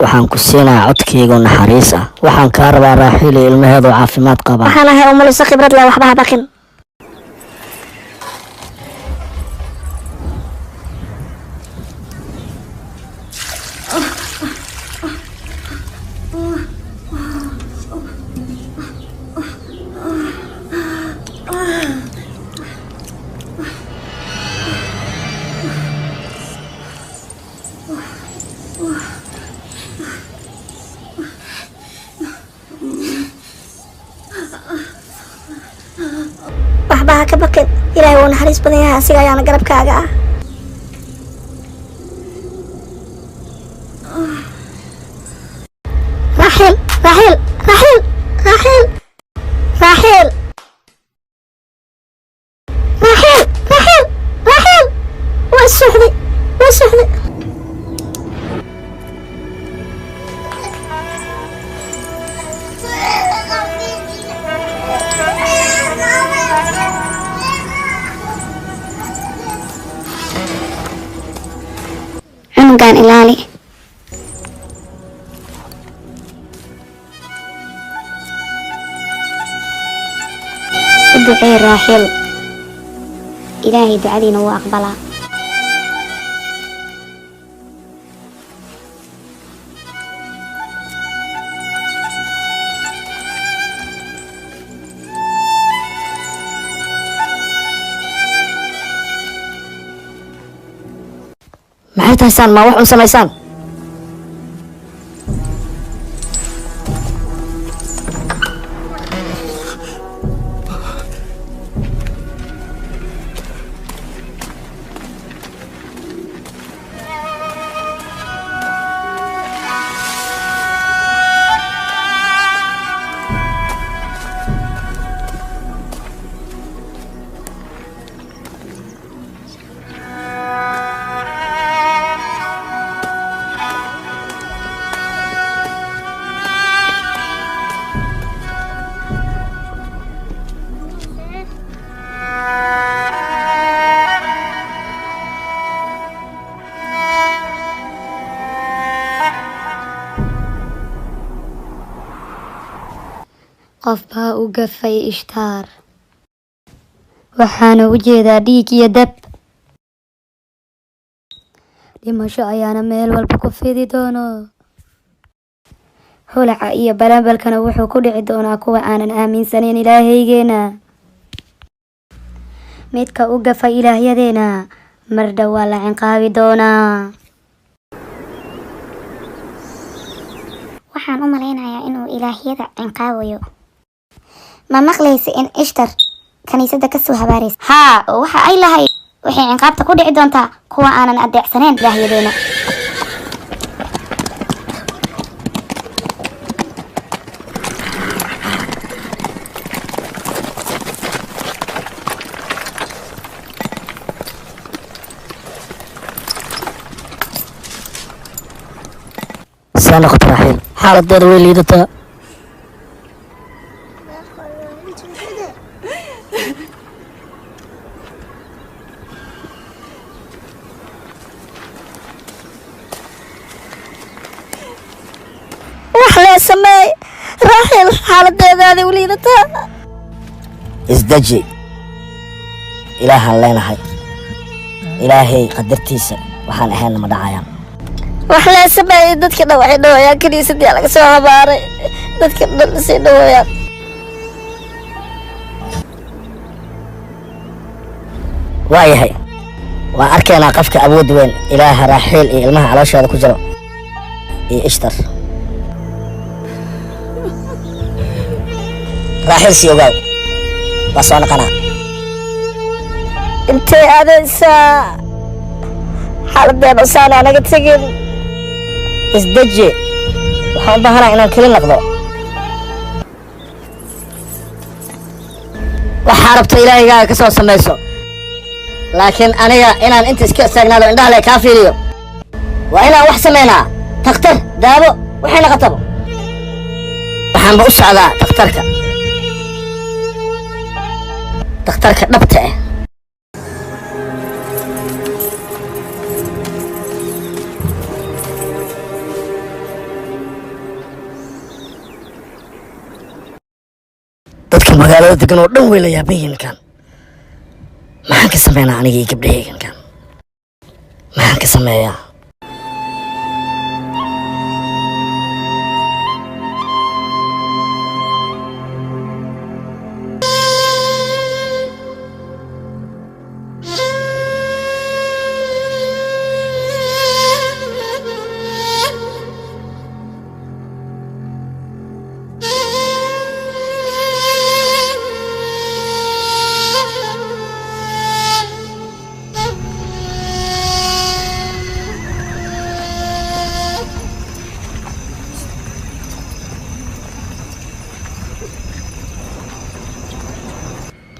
waxaan ku siinaa codkayga naxariis ah. waxaan ka rabaa Raaxiil ilmaheedu caafimaad qaba. waxaan ahay umuliso khibrad leh, waxba ha baqin. waxba ha ka baqin, ilaahay wuu naxariis badan yahay, asiga ayaana garabkaaga ah. Raaxiil, Raaxiil, Raaxiil, Raaxiil, Raaxiil, Raaxiil, Raaxiil, Raaxiil, waa suuxday, waa suuxday. cunugan ilaali. u ducee Raaxiil, ilaahay ducadiina wuu aqbalaa. maxay tahaysaan ma wax un samaysaan? qof baa u gafay Ishtaar, waxaana u jeedaa dhiig iyo dab. dhimasho ayaana meel walba ku fidi doono. holaca iyo balaabalkana wuxuu ku dhici doonaa kuwa aanan aaminsanayn ilaahaygeena. midka u gafay ilaahyadeena mar dhow waa la ciqaabi doonaa. waxaan u malaynayaa inuu ilaahyada ciqaabayo. ma maqlaysa in Ishtar kaniisadda ka soo habaaraysa? haa, waxa ay lahayd waxay ciqaabta ku dhici doontaa kuwa aanan adeecsanayn ilaahyadeena. سنقط رحيل حالة دار وليدتها. وحلا سماي راحل حالة دار وليدتها. ازدجي إله اللينا هاي إلهي قدرتيسا وحان أهان مدعايا. وحلا سماي دادك نوعي نوعيان كنيسة ديالك سو عباري دادك نلسي نوعيان. waayahay waa arkaynaa qofka awood weyn ilaaha Raaxiil iyo ilmaha calooshooda ku jiro iyo Ishtar. Raaxiil si ogaw waa soo noqonaa. intee aadaysaa xaaladeen usaana anaga tegin. isdeji waxaan u baahanaa inaan keli noqdo. waxaa rabta ilaahaygaa ka soo samayso, laakiin aniga inaan inta iska istaagnaado indhaha le kaa fiiriyo waa inaan wax samaynaa. takhtar daabo waxayna qatabo. waxaanba u socdaa takhtarka dhabta ah. dadka magaalada degan oo dhan way la yaaban yihiin kan. Maxaan ka sameynaa aniga iyo gabdhahaygan kan? Maxaan ka sameeyaa?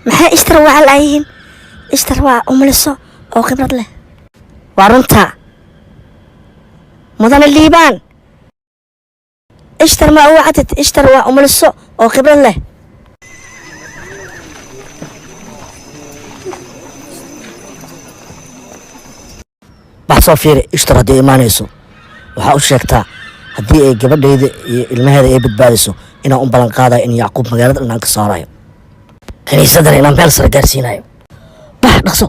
maxay ishtar waa laayihiin ishtar waa umliso oo khibrad leh waa runta mudane liibaan ishtar ma uu cadid ishtar waa umliso oo khibrad leh baxsoo fiiri ishtar haddii imaanayso waxaa u sheegtaa haddii ay gabadhayda iyo ilmaheeda ay badbaadiso inaan u ballan qaadayo in yacquub magaalada dhan aan ka saarayo kaniisadana inaan meel sare gaarsiinayo. bax dhaqso.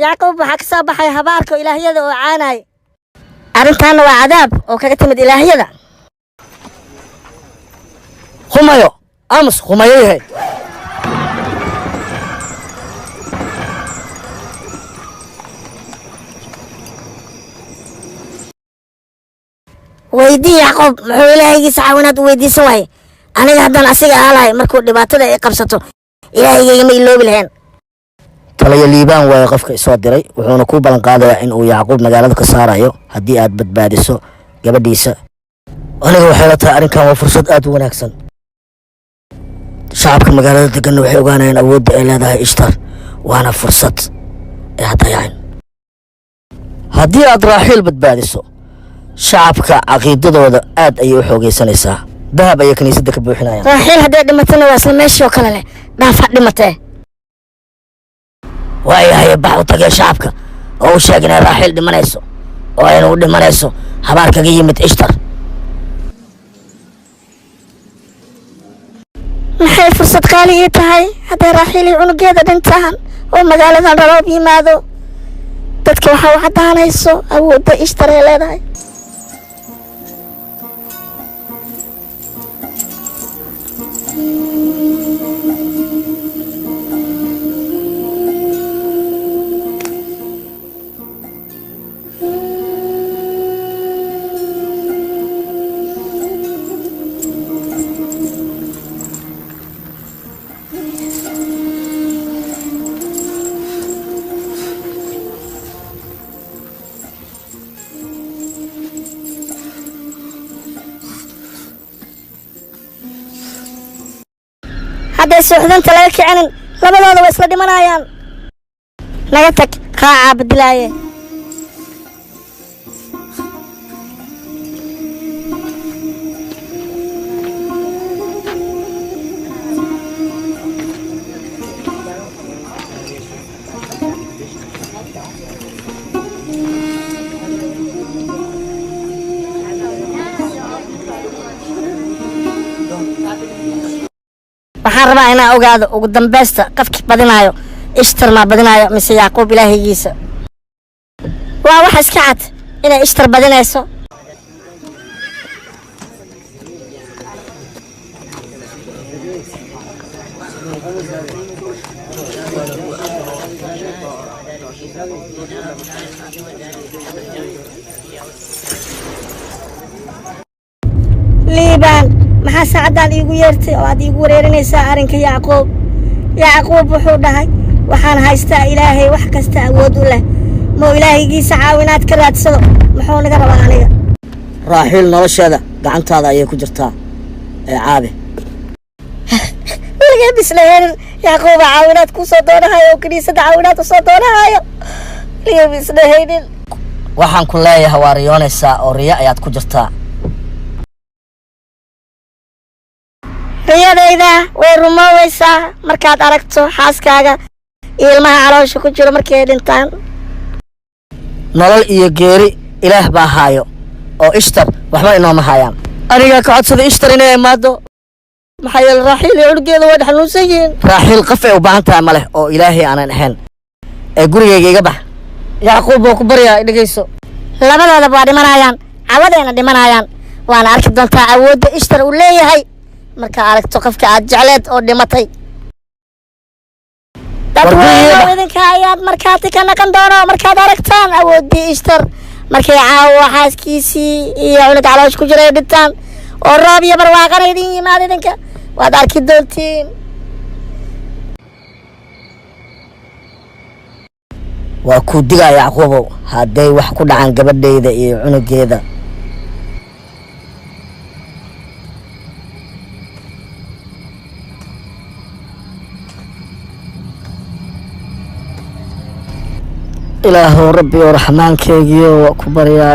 yacquub waxaa ka soo baxay habaarka ilaahyada oo caanay arrintaana waa cadaab oo kaga timid ilaahyada. humayo aamus humayo yahay weydii yacquub muxuu ilaahaygiisa caawinaad u weydiisan waayay aniga haddaan asiga aalahay markuu dhibaatada ay qabsato ilaahayga ma iloobi lahayn. taliya liibaan waaye qofka isoo diray wuxuuna ku ballan qaadayaa in uu yacquub magaalada ka saarayo haddii aad badbaadiso gabadhiisa. aniga waxay la tahay arrinkan waa fursad aad u wanaagsan. shacabka magaalada deganna waxay ogaanayaan awoodda ay leedahay ishtar waana fursad ee hadayaan. haddii aad raaxiil badbaadiso shacabka caqiidadooda aad ayay u xoogaysanaysaa. dahab ayay kaniisadda ka buuxinayaan. raaxiil hadday dhimatana waa isla meeshii oo kale leh dhaaf ha dhimatee. waayahay bax u tagee shacabka oo u sheeg inay raaxiil dhimanayso oo ayna u dhimanayso habaar kaga yimid ishtar. maxay fursad qaali ii tahay hadday raaxiil iyo cunugeeda dhintaan oo magaaladan raloob yimaado dadka waxaa u caddaanayso awoodda ishtar ay leedahay. hadday suuxdanta laga kicinin labadooda way isla dhimanayaan. naga tag qaacaa badilaaye. waxaan rabaa inaan ogaado ugu dambaysta qofkii badinaayo ishtar maa badinaayo mise yacquub ilaahaygiisa. waa waxa iska cad inay ishtar badinayso. liibaan maxaa saacadaan iigu yeertay oo aad iigu wareerinaysaa arrinka yacquub. yacquub wuxuu dhahay waxaan haystaa ilaahay wax kasta awood u leh moo ilaahaygiisa caawinaad ka raadsado muxuu naga rabaa aniga. raaxiil nolosheeda gacantaada ayay ku jirtaa ee caabi. weligay bislaheenin yacquuba caawinaad kuu soo doonahayo oo kiniisadda caawinaad u soo doonahayo weligay bislahaynin. waxaan ku leeyahay waa riyoonaysaa oo riya ayaad ku jirtaa. riyadayda way rumoowaysaa markaad aragto xaaskaaga iyo ilmaha caloosha ku jiro markay dhintaan. nolol iyo geeri ilaah baa haayo oo ishtar waxba inooma hayaan. aniga ka codsaday ishtar inay imaado maxaa yeelay raaxiil iyo cunugeeda way xanuunsan yihiin. raaxiil qof ay u baahan tahay ma leh oo ilaahay aanan ahayn ee gurigayga iga bax. yacquub buu ku baryaa dhegeyso. labadoodaba waa dhimanayaan, cawadeena dhimanayaan. waana arki doontaa awoodda ishtar uu leeyahay markaa aragto qofka aad jecleed oo dhimatay. dadweynow idinka ayaad markaati ka naqan doono markaad aragtaan awooddii ishtar markay caawa xaaskiisii iyo cunug caloosh ku jira ay dhintaan oo roob iyo barwaaqana idin yimaad idinka waad arki doontiin. waa kuu digaa yacquubow hadday wax ku dhacaan gabadhayda iyo cunugeeda. ilaahow rabbi oo raxmaankeegiyo waa ku baryaa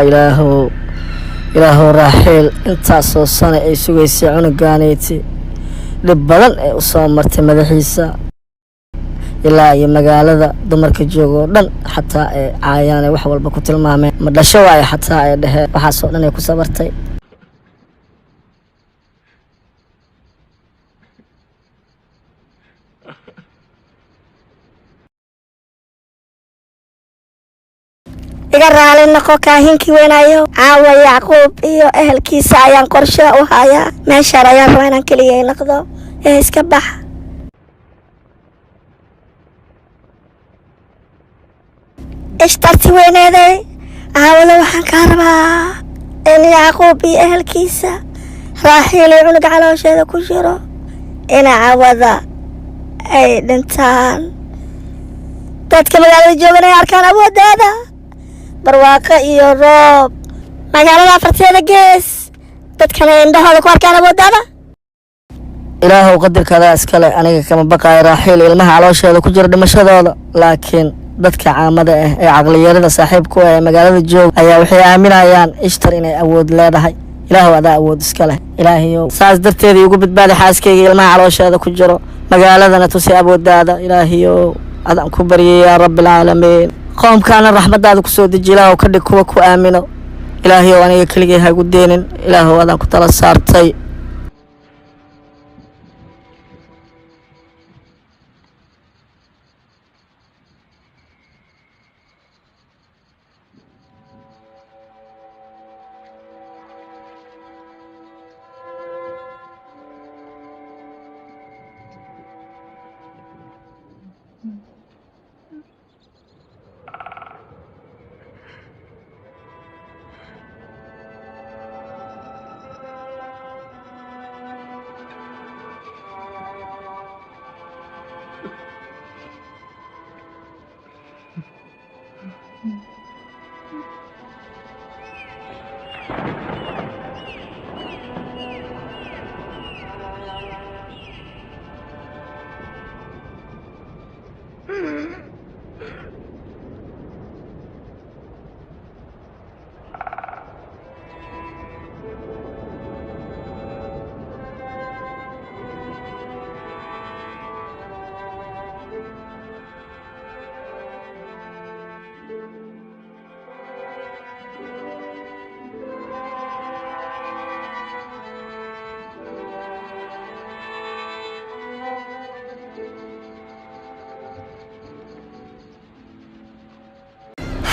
ilaahow raaxiil intaasoo sano ay sugaysay cunugaanayti dhib badan ee u soo martay madaxiisa ilaa iyo magaalada dumarka jooga oo dhan xataa ay caayaan wax walba ku tilmaameen ma dhasho waaye xataa ay dheheen waxaasoo dhan ay ku sabartay. iga raali noqo kaahinkii weynaayo caawa yacquub iyo ehelkiisa ayaan qorshe u hayaa meeshaan ayaan rabaa inaan keligay noqdo ee iska bax. ishtarti weyneeday caawada waxaan kaa rabaa in yacquub iyo ehelkiisa raaxiil iyo cunug caloosheeda ku jiro in caawada ay dhintaan. dadka magaalada joogan ay arkaan awooddeeda barwaaqo iyo roob magaalada afarteeda gees dadkana indhahooda ku arkaan awooddaada. ilaahow qadarkaadaa iskale aniga kama baqaayo raaxiil ilmaha caloosheeda ku jira dhimashadooda laakiin dadka caamada ah ee caqliyarada saaxiibku ah ee magaalada jooga ayaa waxay aaminayaan ishtar inay awood leedahay. ilaahow adaa awood iska leh ilaahayow saas darteeda igu badbaadi xaaskayga ilmaha caloosheeda ku jiro magaaladana tusi awooddaada. ilaahayow adaan ku baryay yaa rabbilcaalamiin qoomkaana raxmadaada ku soo deji ilaahow ka dhig kuwa ku aamino. ilaahayow aniga keligay ha igu deenin ilaahow adaan ku tala saartay.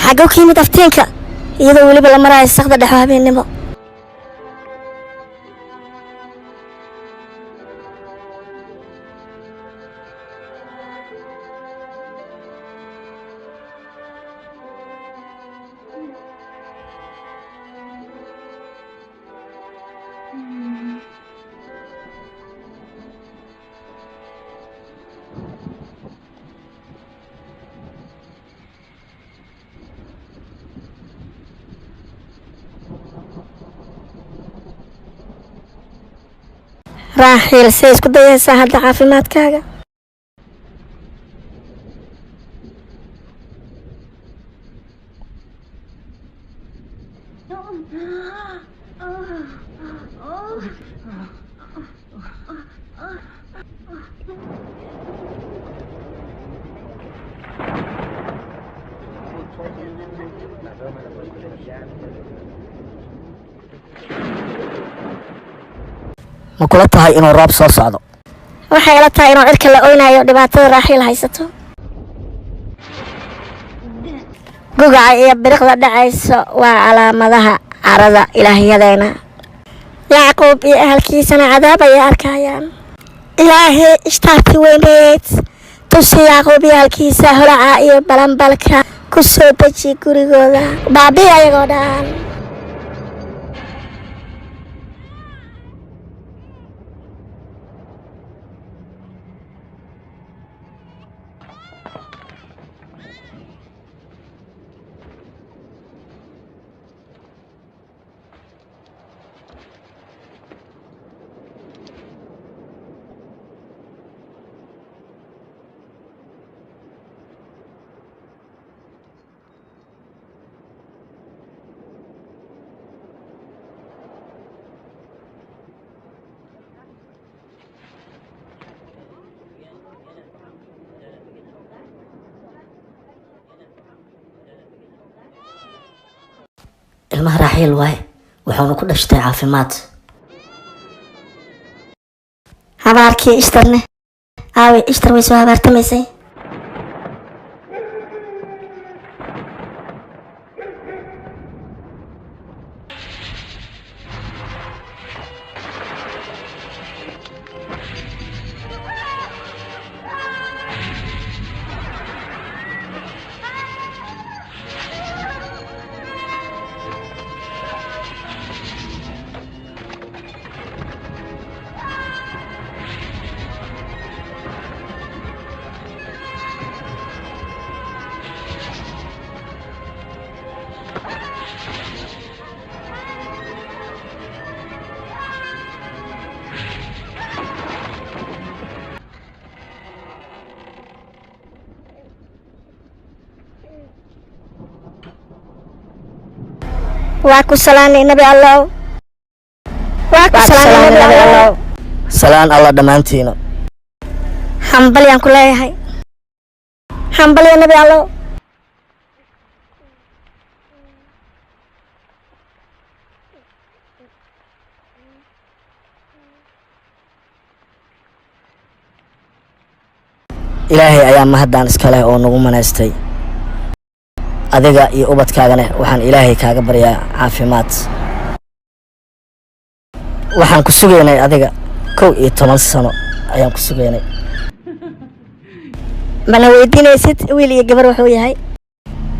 xagga ka yimid aftiinka iyadoo weliba la maraayo saqda dhexe habeennimo. raaxiil say isku dayaysaa hadda caafimaadkaaga. ma kula tahay inuu roob soo socdo? waxay ila tahay inuu cirka la oynayo dhibaatada raaxiil haysato. gugaca iyo biriqda dhacayso waa calaamadaha carada ilaahyadeena. yacquub iyo ahalkiisana cadaab ayay arkayaan. ilaahay ishtaarti weyneed tusi yacquub iyo ahalkiisa holaca iyo balanbalka ku soo deji gurigooda baabi ayagoo dhan. ilmaha raaxiil waaye wuxuuna ku dhashtay caafimaad. habaarkii ishtarne aawe ishtar way soo habaartamaysay. waaku salaanay nabi allah. waaku salaanay nabi allah. salaan alla dhammaantiina. hambalyaan ku leeyahay. hambalyo nabi allah. ilaahay ayaa mahadaan iska leh oo nagu manaystay. adiga iyo ubadkaagana waxaan ilaahay kaaga baryaa caafimaad. waxaan ku sugaynay adiga 11 sano ayaan ku sugaynay. mana weydiinaysid wiil iyo gabar wuxuu yahay?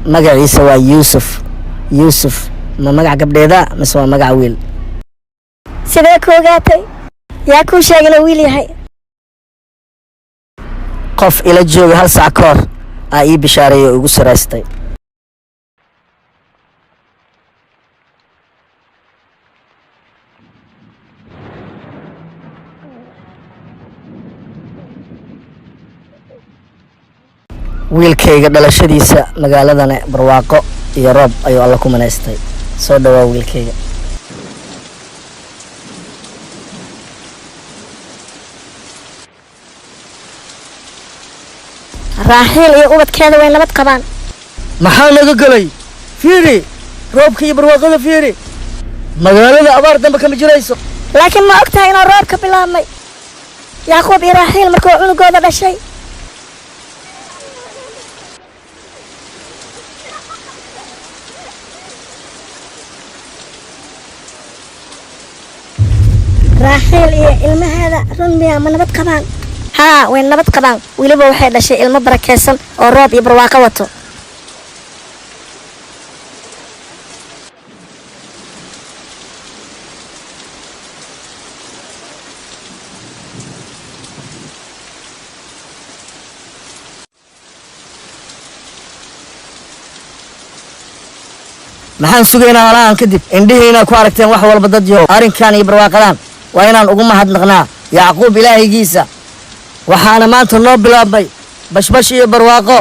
magaciisa waa yuusuf. yuusuf ma magac gabdheeda mise waa magac wiil? sidee ku ogaatay? yaa kuu sheegay inuu wiil yahay? qof ila jooga hal sac ka hor aa ii bishaareeyay oo igu saraystay. wiilkayga dhalashadiisa magaaladana barwaaqo iyo roob ayuu alla ku manaystay. soo dhawaa wiilkayga. raaxiil iyo ubadkeeda way nabad qabaan. maxaa naga galay? fiiri roobka iyo barwaaqada fiiri. magaalada abaar dambe kama jirayso. laakiin ma ogtahay inuu roobka bilaabmay yacquub iyo raaxiil markuu cunugooda dhashay? raaxiil iyo ilmaheeda run miyaa ma nabad qabaan? haa way nabad qabaan. weliba waxay dhashay ilmo barakeysan oo roob iyo barwaaqo wato. maxaan sugaynaa walahan kadib indhihiina ku aragteen wax walba dad yahow. arrinkan iyo barwaaqadan waa inaan ugu mahadnaqnaa yacquub ilaahaygiisa. waxaana maanta noo bilaabmay bashbash iyo barwaaqo.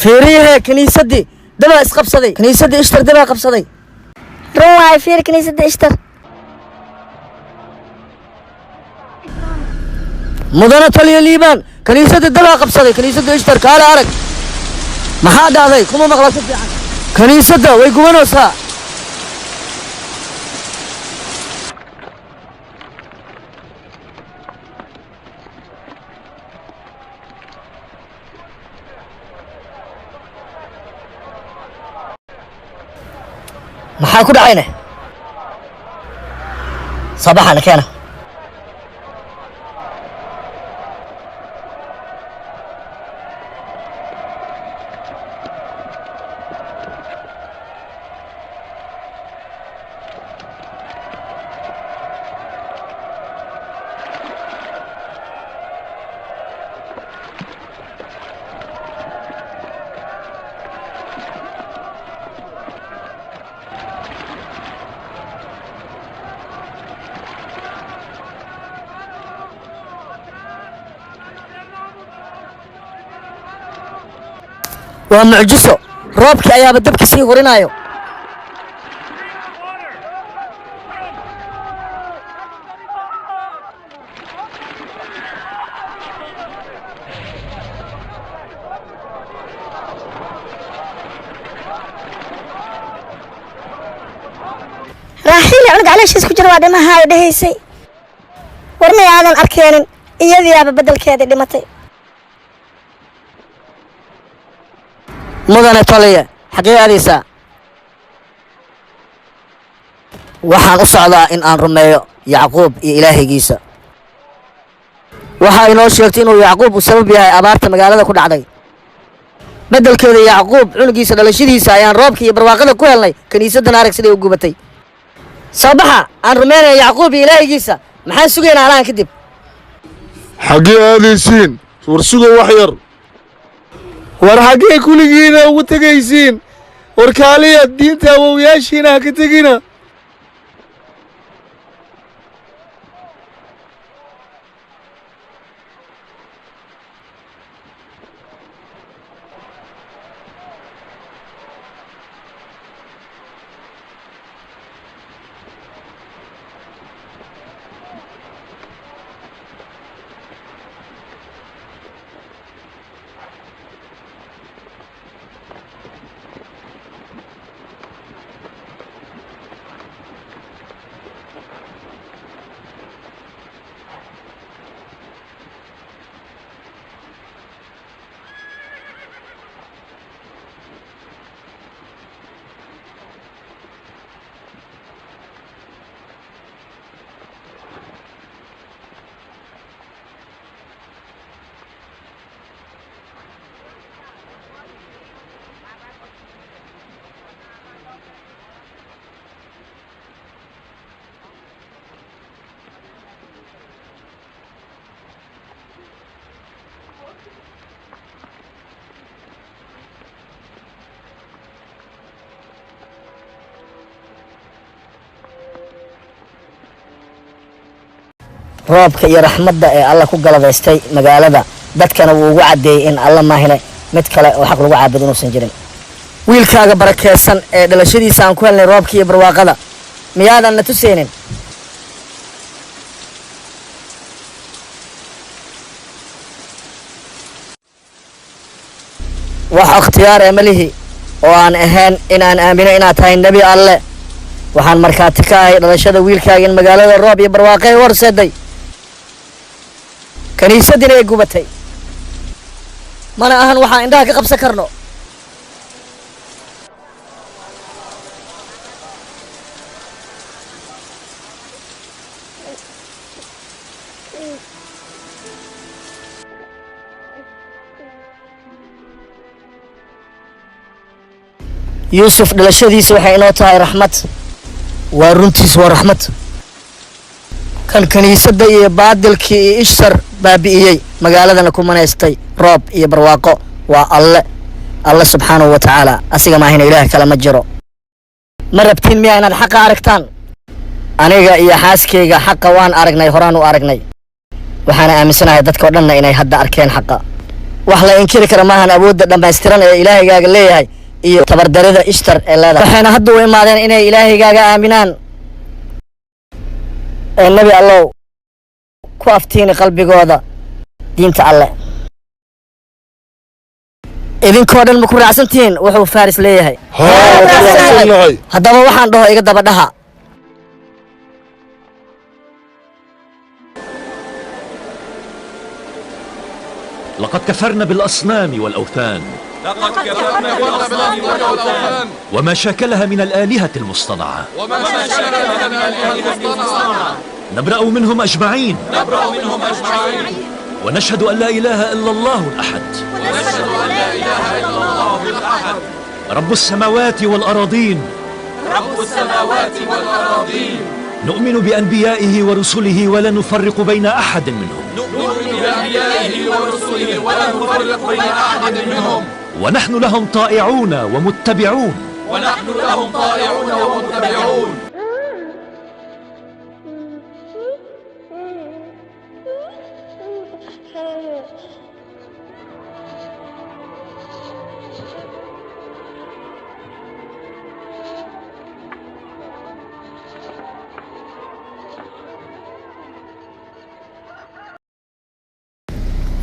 fiiriyahe kiniisadii dabaa isqabsaday kiniisadii ishtar dabaa qabsaday run waay fiir kiniisadda ishtar mudana taliya liibaan kiniisadii dabaa qabsaday kiniisadda ishtar kaale arag maxaa dhacday kuma maqla si fiican kiniisadda way gubanaysaa maxaa ku dhacayne sabaxana keena waa mucjiso roobkii ayaaba dabka sii horinayo raaxiil cunug calooshiis ku jira waa dhimaha ay dhahaysay warmay aadan arkeenin iyadiiaba beddelkeedii dhimatay mudane taliya xagee aadaysaa waxaan u socdaa in aan rumeeyo yacquub iyo ilaahaygiisa waxaa inoo sheegtay inuu yacquub uu sabab yahay abaarta magaalada ku dhacday beddelkeeda yacquub cunugiisa dhalashadiisa ayaan roobka iyo barwaaqada ku helnay kiniisaddan arag siday u gubatay soo baxa aan rumaynaya yacquub iyo ilaahaygiisa maxaan sugaynaa alahan kadib xaggee aadaysiin war suga wax yar war xaggee kuligiina ugu tegaysiin war kaaliya diinta awowyaashiina ha ka tegina roobka iyo raxmadda ee alla ku galadaystay magaalada dadkana wuu ugu caddeeyey in alla maahine mid kale oo xaq lagu caabudo inuusan jirin wiilkaaga barakeysan ee dhalashadiisa aan ku helnay roobka iyo barwaaqada miyaadan na tuseynin wax ikhtiyaar ee malihi oo aan ahayn inaan aamino inaad tahay nebi alle waxaan markhaati ka ahay dhalashada wiilkaaga in magaalada roob iyo barwaaqay horseeday kiniisadina ay gubatay mana ahan waxaan indhaha ka qabsan karno yuusuf dhalashadiisa waxay inoo tahay raxmad waa runtiis waa raxmad kan kiniisadda iyo baadilkii iyo ishtar baabi'iyey magaaladana ku manaystay roob iyo barwaaqo waa alle subxaanahu wa tacaala asiga maahina ilaah kale ma jiro ma rabtiin miyaa inaad xaqa aragtaan aniga iyo xaaskayga xaqa waan aragnay horaan u aragnay waxaana aaminsanahay dadkao dhanna inay hadda arkeen xaqa wax la inkiri kara maahan awoodda dhammaystiran ee ilaahigaaga leeyahay iyo tabardarida ishtar ee leedahay waxayna hadda u imaadeen inay ilaahigaaga aaminaan ee nebi allow ku aftiini qalbigooda diinta alle idinkoo dhan ma ku raacsantihiin wuxuu faris leeyahay haddaba waxaan dhaho iga daba dhaha لقد كفرنا بالأصنام والأوثان وما شاكلها من الآلهة المصطنعة نبرأ منهم أجمعين ونشهد أن لا إله إلا الله الأحد رب السماوات والأراضين نؤمن بأنبيائه ورسله ولا نفرق بين أحد منهم ونحن لهم طائعون ومتبعون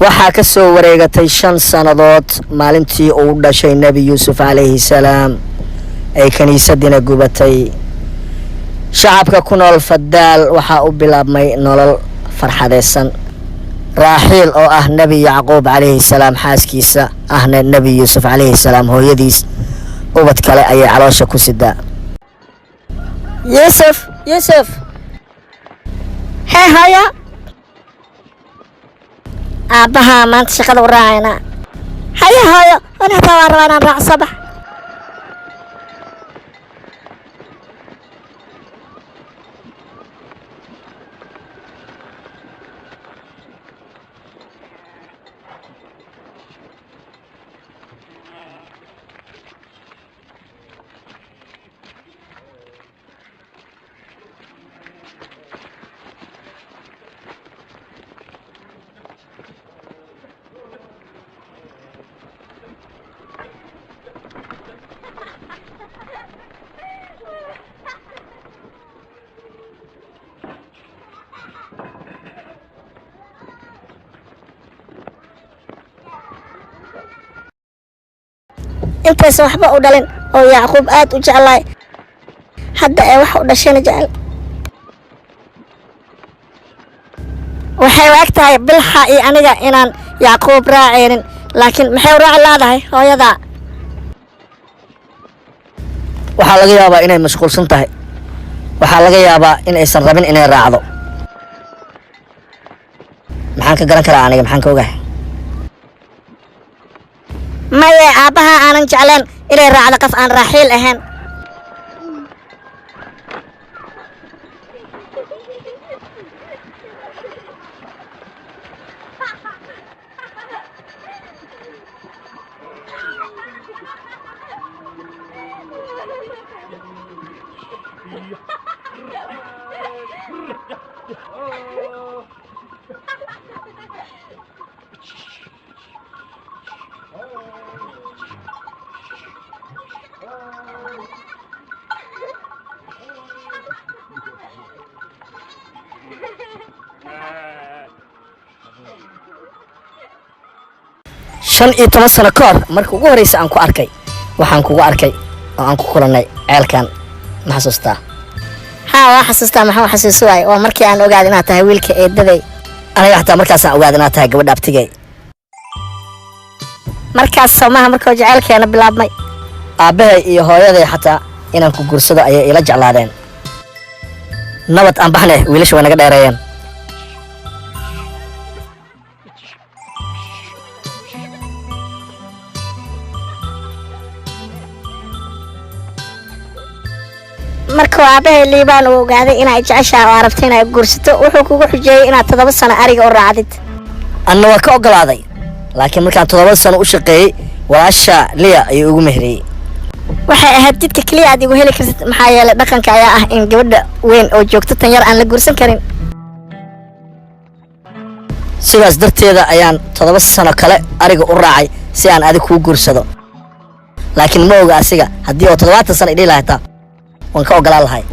waxaa ka soo wareegatay 5 sanadood maalintii uu dhashay nabi yuusuf calayhi salaam ay kaniisadina gubatay shacabka ku nool fadaal waxaa u bilaabmay nolol farxadeysan raaxiil oo ah nabi yacquub calayhi salaam xaaskiisa ahna nabi yuusuf calayhi salaam hooyadiis ubad kale ayay caloosha ku sidaa yuusuf hee haya aabbaha maanta shaqada u raacaynaa haya hooyo ani hataa waan rabaa inaan raaco soo bax intaysan waxba u dhalin oo yacquub aad u jeclaay hadda ee wax u dhashayna jecel waxay u eg tahay bilxa iyo aniga inaan yacquub raacaynin laakiin maxay u raaci laadahay hooyadaa waxaa laga yaabaa inay mashquulsan tahay waxaa laga yaabaa in aysan rabin inay raacdo maxaan ka garan karaa aniga maxaan ka ogahay maye aabbaha aanan jecleen inay raacdo qof aan raaxiil ahayn shan iyo 10 sano ka hor markii ugu horreysay aan ku arkay waxaan kugu arkay oo aan ku kulannay ceelkan ma xasuustaa haa waa xasuustaa maxaa xasuusu waay waa markii aan ogaaday inaad tahay wiilka eedaday aniga xataa markaasaan ogaaday inaad tahay gabadha abtigay markaas soomaha markuu jacaylkeena bilaabmay aabbahay iyo hooyaday xataa inaan ku guursado ayay ila jeclaadeen nabad aan baxnay wiilasha way naga dheereeyeen markuu aabbahay liibaan uu ogaaday inay jeceshahay oo arabtay inay guursato wuxuu kugu xujeeyey inaad 7 sano ariga u raacdid anna waa ka ogolaaday laakiin markaan 7 sano u shaqeeyey walaasha liya ayuu ugu mehriyey waxay ahayd jidka kaliya aad igu heli kartid maxaa yeelay dhaqanka ayaa ah in gabadha weyn oo joogto tan yar aan la guursan karin sidaas darteeda ayaan 7 sano kale ariga u raacay si aan adiga kuu guursado laakiin ma oga asiga haddii oo 7 sano idhi lahayd waan ka ogolaan lahay